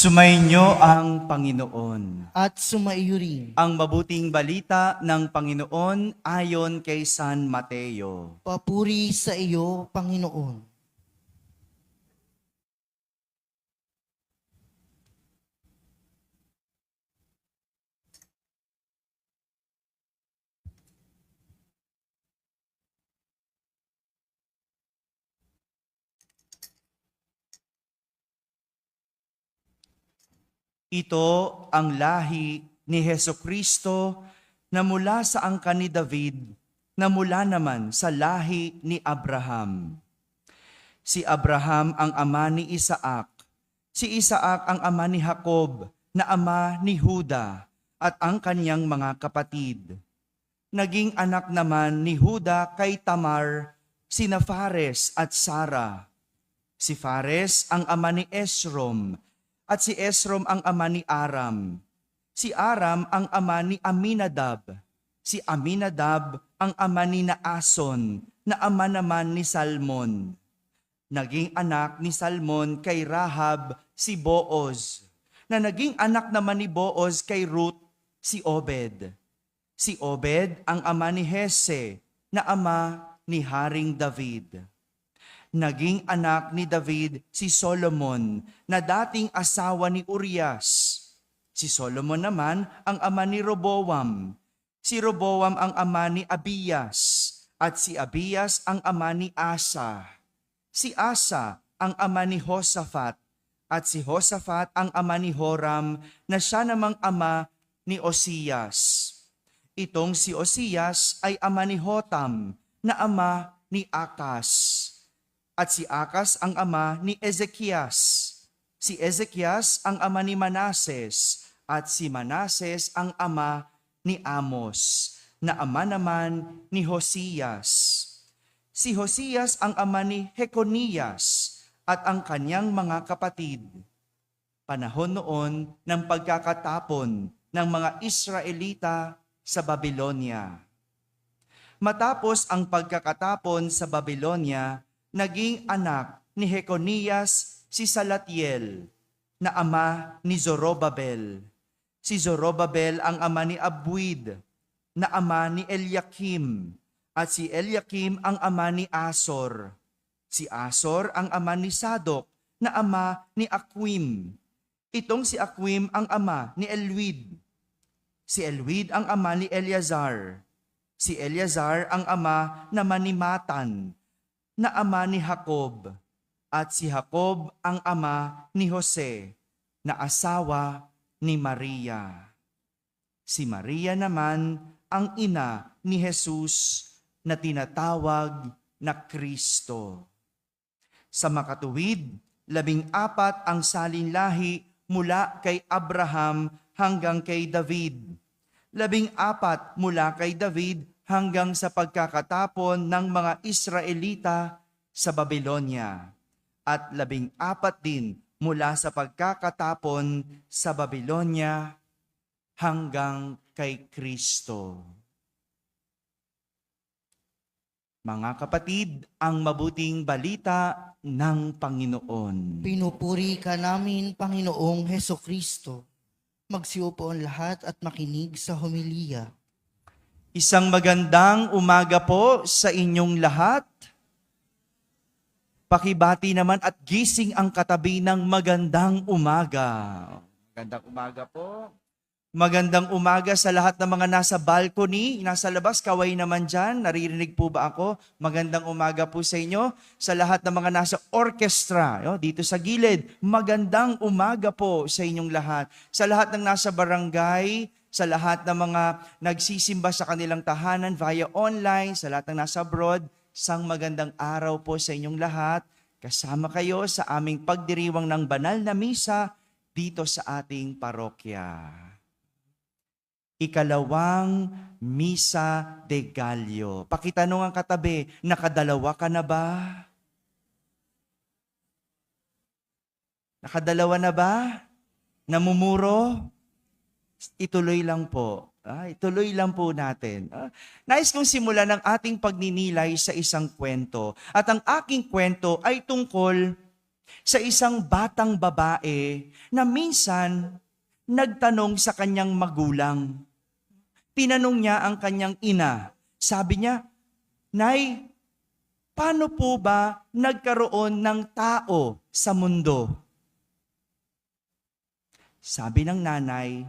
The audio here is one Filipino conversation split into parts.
Sumainyo ang Panginoon. At sumaiyo rin. Ang mabuting balita ng Panginoon ayon kay San Mateo. Papuri sa iyo, Panginoon. Ito ang lahi ni Hesukristo na mula sa angkan ni David, na mula naman sa lahi ni Abraham. Si Abraham ang ama ni Isaac, si Isaac ang ama ni Jacob, na ama ni Juda, at ang kaniyang mga kapatid. Naging anak naman ni Juda kay Tamar, sina Fares at Sara. Si Fares ang ama ni Esrom, at si Esrom ang ama ni Aram. Si Aram ang ama ni Aminadab. Si Aminadab ang ama ni Naason, na ama naman ni Salmon. Naging anak ni Salmon kay Rahab si Booz, na naging anak naman ni Booz kay Ruth si Obed. Si Obed ang ama ni Hese, na ama ni Haring David. Naging anak ni David si Solomon, na dating asawa ni Urias. Si Solomon naman ang ama ni Roboam. Si Roboam ang ama ni Abias, at si Abias ang ama ni Asa. Si Asa ang ama ni Josaphat, at si Josaphat ang ama ni Joram, na siya namang ama ni Osias. Itong si Osias ay ama ni Jotam, na ama ni Akas. At si Akas ang ama ni Ezekias. Si Ezekias ang ama ni Manases, at si Manases ang ama ni Amos, na ama naman ni Hosias. Si Hosias ang ama ni Jeconias at ang kanyang mga kapatid. Panahon noon ng pagkakatapon ng mga Israelita sa Babylonia. Matapos ang pagkakatapon sa Babylonia, naging anak ni Jeconias si Salatiel, na ama ni Zorobabel. Si Zorobabel ang ama ni Abuid, na ama ni Eliakim, at si Eliakim ang ama ni Asor. Si Asor ang ama ni Sadok, na ama ni Aquim. Itong si Aquim ang ama ni Elwid. Si Elwid ang ama ni Eleazar. Si Eleazar ang ama naman ni Matan, na ama ni Jacob, at si Jacob ang ama ni Jose, na asawa ni Maria. Si Maria naman ang ina ni Jesus, na tinatawag na Kristo. Sa makatuwid, 14 ang salinlahi mula kay Abraham hanggang kay David. 14 mula kay David hanggang sa pagkakatapon ng mga Israelita sa Babylonia, at 14 din mula sa pagkakatapon sa Babylonia hanggang kay Kristo. Mga kapatid, ang mabuting balita ng Panginoon. Pinupuri ka namin, Panginoong Hesukristo. Magsiupo ang lahat at makinig sa homilya. Isang magandang umaga po sa inyong lahat. Pakibati naman at gising ang katabi ng magandang umaga. Magandang umaga po. Magandang umaga sa lahat ng mga nasa balcony, nasa labas, kaway naman dyan. Naririnig po ba ako? Magandang umaga po sa inyo. Sa lahat ng mga nasa orchestra, dito sa gilid, magandang umaga po sa inyong lahat. Sa lahat ng nasa barangay, sa lahat ng mga nagsisimba sa kanilang tahanan via online, sa lahat ng nasa abroad, isang magandang araw po sa inyong lahat. Kasama kayo sa aming pagdiriwang ng banal na misa dito sa ating parokya. Ikalawang Misa de Gallo. Pakitanong ang katabi, nakadalawa ka na ba? Nakadalawa na ba? Namumuro? Ituloy lang po. Ituloy lang po natin. Nais kong simulan ang ating pagninilay sa isang kwento. At ang aking kwento ay tungkol sa isang batang babae na minsan nagtanong sa kanyang magulang. Tinanong niya ang kanyang ina. Sabi niya, "Nay, paano po ba nagkaroon ng tao sa mundo?" Sabi ng nanay,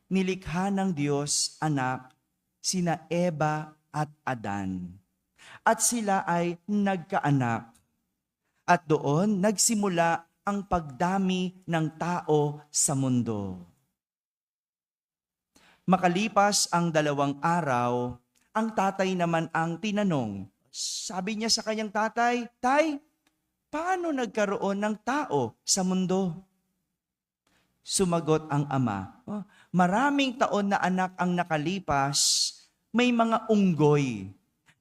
nilikha ng Diyos anak sina Eva at Adan. At sila ay nagkaanak. At doon nagsimula ang pagdami ng tao sa mundo. Makalipas ang 2 araw, ang tatay naman ang tinanong. Sabi niya sa kanyang tatay, "Tay, paano nagkaroon ng tao sa mundo?" Sumagot ang ama, "Maraming taon na anak ang nakalipas, may mga unggoy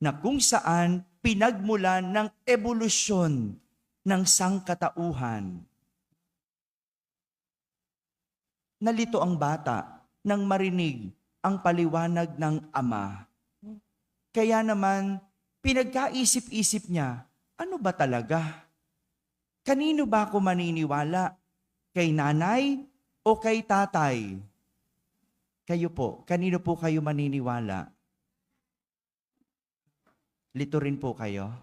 na kung saan pinagmulan ng ebolusyon ng sangkatauhan." Nalito ang bata nang marinig ang paliwanag ng ama. Kaya naman, pinagkaisip-isip niya, ano ba talaga? Kanino ba ako maniniwala? Kay nanay o kay tatay? Kayo po, kanino po kayo maniniwala? Lito rin po kayo.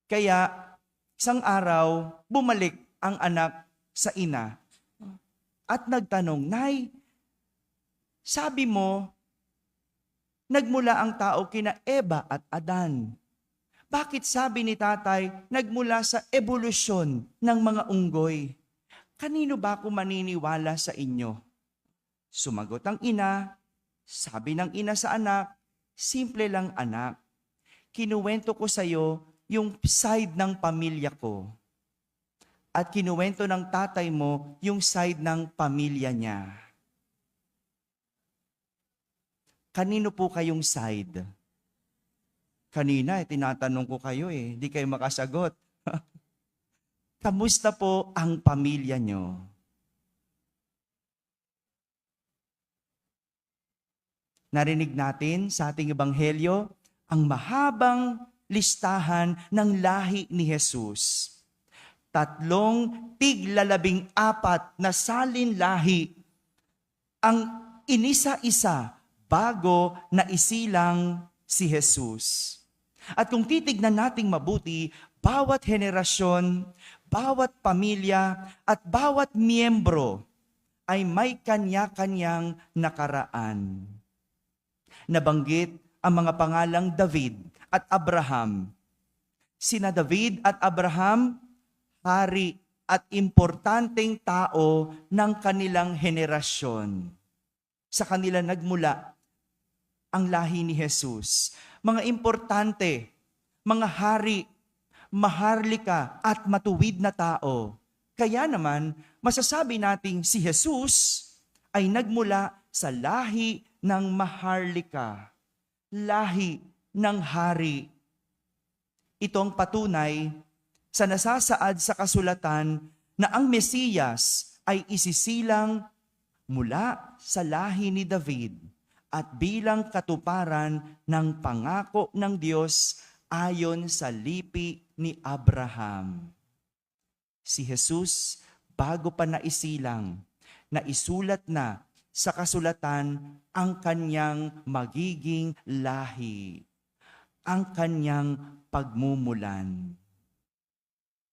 Kaya, isang araw, bumalik ang anak sa ina at nagtanong, "Nay, sabi mo, nagmula ang tao kina Eva at Adan. Bakit sabi ni tatay, nagmula sa ebolusyon ng mga unggoy? Kanino ba ako maniniwala sa inyo?" Sumagot ang ina, sabi ng ina sa anak, "Simple lang anak, kinuwento ko sa iyo yung side ng pamilya ko. At kinuwento ng tatay mo yung side ng pamilya niya. Kanino po kayong side?" Kanina, tinatanong ko kayo di kayo makasagot. Kamusta po ang pamilya nyo? Narinig natin sa ating ebanghelyo ang mahabang listahan ng lahi ni Jesus. 3 tig-14 na salin lahi ang inisa-isa bago na isilang si Jesus. At kung titignan nating mabuti, bawat henerasyon, bawat pamilya, at bawat miyembro ay may kanya-kanyang nakaraan. Nabanggit ang mga pangalang David at Abraham. Sina David at Abraham, hari at importanteng tao ng kanilang henerasyon. Sa kanila nagmula ang lahi ni Jesus. Mga importante, mga hari, maharlika at matuwid na tao. Kaya naman, masasabi nating si Jesus ay nagmula sa lahi ng maharlika, lahi ng hari. Ito ang patunay sa nasasaad sa kasulatan na ang Mesiyas ay isisilang mula sa lahi ni David at bilang katuparan ng pangako ng Diyos ayon sa lipi ni Abraham. Si Jesus, bago pa naisilang, naisulat na sa kasulatan ang kanyang magiging lahi, ang kanyang pagmumulan.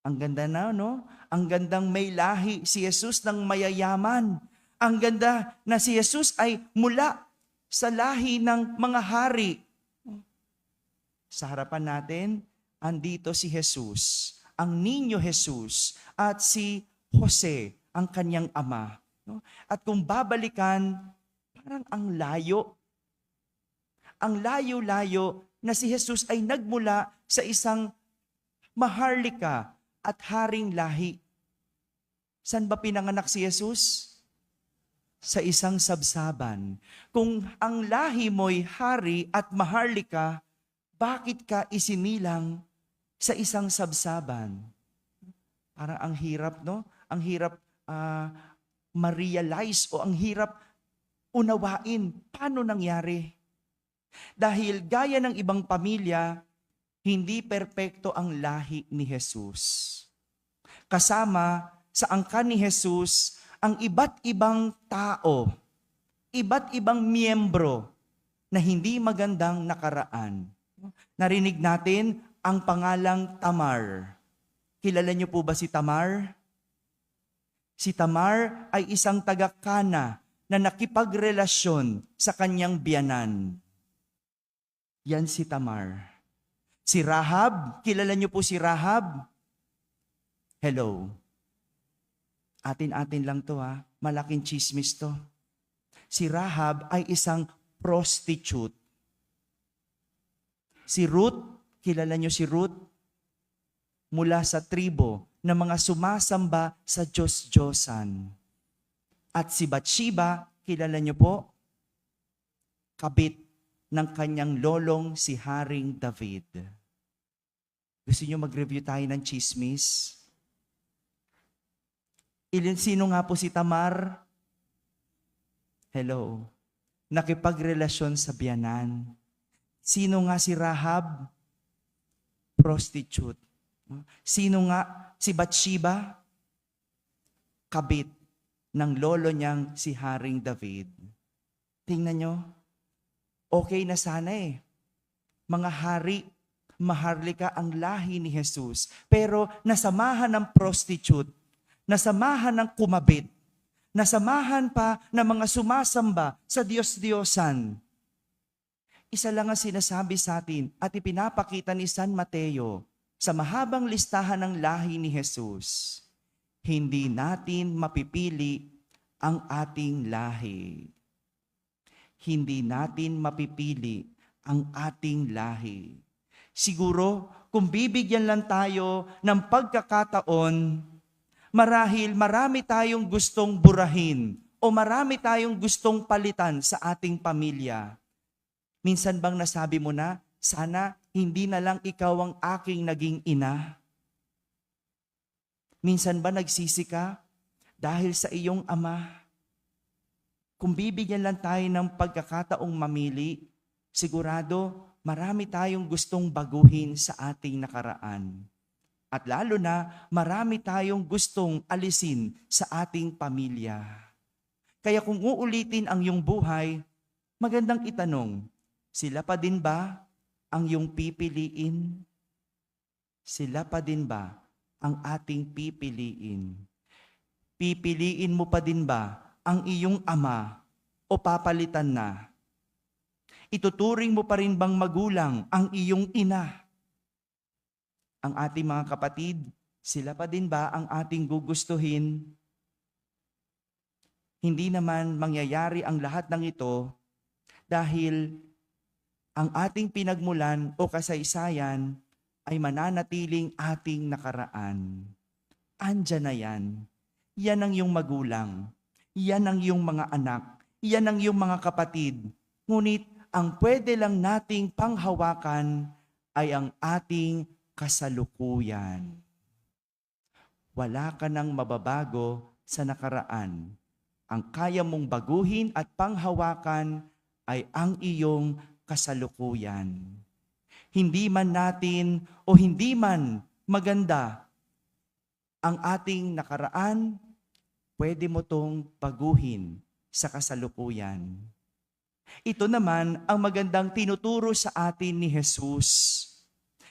Ang ganda na, no? Ang gandang may lahi si Jesus ng mayayaman. Ang ganda na si Jesus ay mula sa lahi ng mga hari. Sa harapan natin, andito si Jesus, ang Niño Jesus, at si Jose, ang kanyang ama. No? At kung babalikan, parang ang layo. Ang layo-layo na si Jesus ay nagmula sa isang maharlika at haring lahi. San ba pinanganak si Jesus? Sa isang sabsaban. Kung ang lahi mo'y hari at maharlika, bakit ka isinilang sa isang sabsaban? Parang ang hirap, no? Ang hirap ma-realize o ang hirap unawain paano nangyari. Dahil gaya ng ibang pamilya, hindi perpekto ang lahi ni Jesus. Kasama sa angkan ni Jesus ang iba't ibang tao, iba't ibang miyembro na hindi magandang nakaraan. Narinig natin ang pangalang Tamar. Kilala niyo po ba si Tamar? Si Tamar ay isang taga-Kana na nakipagrelasyon sa kanyang biyanan. Yan si Tamar. Si Rahab, kilala niyo po si Rahab? Hello. Atin-atin lang to ha. Malaking chismis to. Si Rahab ay isang prostitute. Si Ruth, kilala niyo si Ruth? Mula sa tribo ng mga sumasamba sa Diyos-Diyosan. At si Bathsheba, kilala niyo po? Kabit ng kanyang lolong si Haring David. Gusto niyo mag-review tayo ng chismis? Sino nga po si Tamar? Hello. Nakipagrelasyon sa biyanan. Sino nga si Rahab? Prostitute. Sino nga si Bathsheba? Kabit ng lolo niyang si Haring David. Tingnan nyo, okay na sana mga hari, maharlika ang lahi ni Jesus. Pero nasamahan ng prostitute, nasamahan ng kumabit, nasamahan pa ng mga sumasamba sa Diyos-Diyosan. Isa lang ang sinasabi sa atin at ipinapakita ni San Mateo sa mahabang listahan ng lahi ni Jesus. Hindi natin mapipili ang ating lahi. Hindi natin mapipili ang ating lahi. Siguro, kung bibigyan lang tayo ng pagkakataon, marahil marami tayong gustong burahin o marami tayong gustong palitan sa ating pamilya. Minsan bang nasabi mo na, sana hindi na lang ikaw ang aking naging ina? Minsan ba nagsisi ka dahil sa iyong ama? Kung bibigyan lang tayo ng pagkakataong mamili, sigurado marami tayong gustong baguhin sa ating nakaraan. At lalo na, marami tayong gustong alisin sa ating pamilya. Kaya kung uulitin ang iyong buhay, magandang itanong, sila pa din ba ang iyong pipiliin? Sila pa din ba ang ating pipiliin? Pipiliin mo pa din ba ang iyong ama o papalitan na? Ituturing mo pa rin bang magulang ang iyong ina? Ang ating mga kapatid, sila pa din ba ang ating gugustuhin? Hindi naman mangyayari ang lahat ng ito dahil ang ating pinagmulan o kasaysayan ay mananatiling ating nakaraan. Andyan na yan. Yan ang iyong magulang. Yan ang iyong mga anak. Yan ang iyong mga kapatid. Ngunit ang pwede lang nating panghawakan ay ang ating kasalukuyan. Wala ka nang mababago sa nakaraan. Ang kaya mong baguhin at panghawakan ay ang iyong kasalukuyan. Hindi man natin o hindi man maganda ang ating nakaraan, pwede mo tong baguhin sa kasalukuyan. Ito naman ang magandang tinuturo sa atin ni Jesus.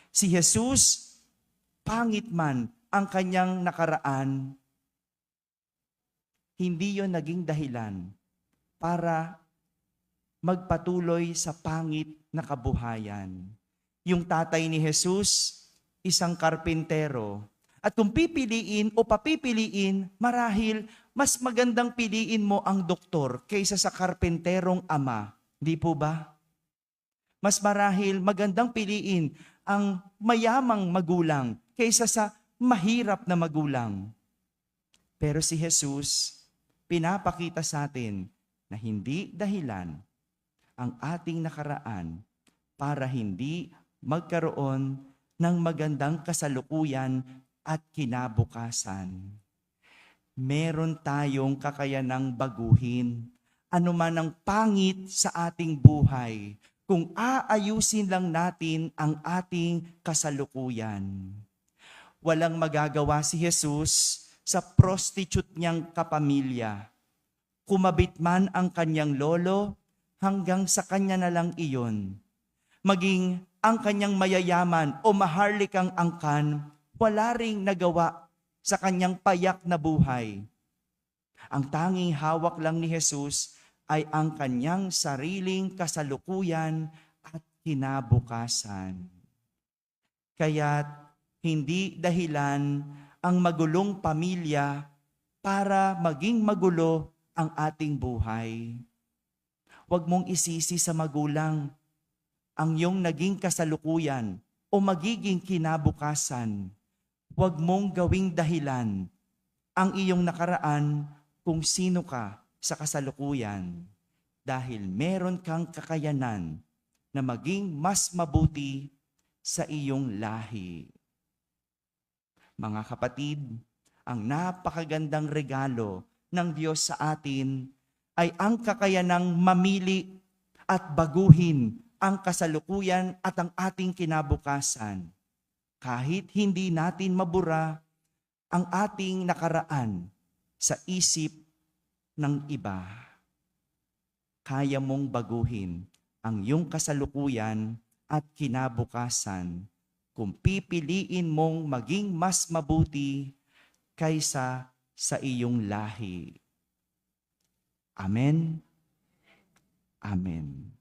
Si Jesus, pangit man ang kanyang nakaraan, hindi yon naging dahilan para magpatuloy sa pangit na kabuhayan. Yung tatay ni Jesus, isang karpintero. At kung pipiliin o papipiliin, marahil mas magandang piliin mo ang doktor kaysa sa karpenterong ama. Di po ba? Mas marahil magandang piliin ang mayamang magulang kaysa sa mahirap na magulang. Pero si Jesus, pinapakita sa atin na hindi dahilan ang ating nakaraan para hindi magkaroon ng magandang kasalukuyan at kinabukasan. Meron tayong kakayanang baguhin anuman ang pangit sa ating buhay kung aayusin lang natin ang ating kasalukuyan. Walang magagawa si Jesus sa prostitute niyang kapamilya. Kumabit man ang kanyang lolo, hanggang sa kanya na lang iyon. Maging ang kanyang mayayaman o maharlikang angkan, wala ring nagawa sa kanyang payak na buhay. Ang tanging hawak lang ni Jesus ay ang kanyang sariling kasalukuyan at kinabukasan. Kaya't hindi dahilan ang magulong pamilya para maging magulo ang ating buhay. Huwag mong isisi sa magulang ang iyong naging kasalukuyan o magiging kinabukasan. Huwag mong gawing dahilan ang iyong nakaraan kung sino ka sa kasalukuyan dahil meron kang kakayanan na maging mas mabuti sa iyong lahi. Mga kapatid, ang napakagandang regalo ng Diyos sa atin ay ang kakayanang mamili at baguhin ang kasalukuyan at ang ating kinabukasan. Kahit hindi natin mabura ang ating nakaraan sa isip ng iba, kaya mong baguhin ang iyong kasalukuyan at kinabukasan kung pipiliin mong maging mas mabuti kaysa sa iyong lahi. Amen. Amen.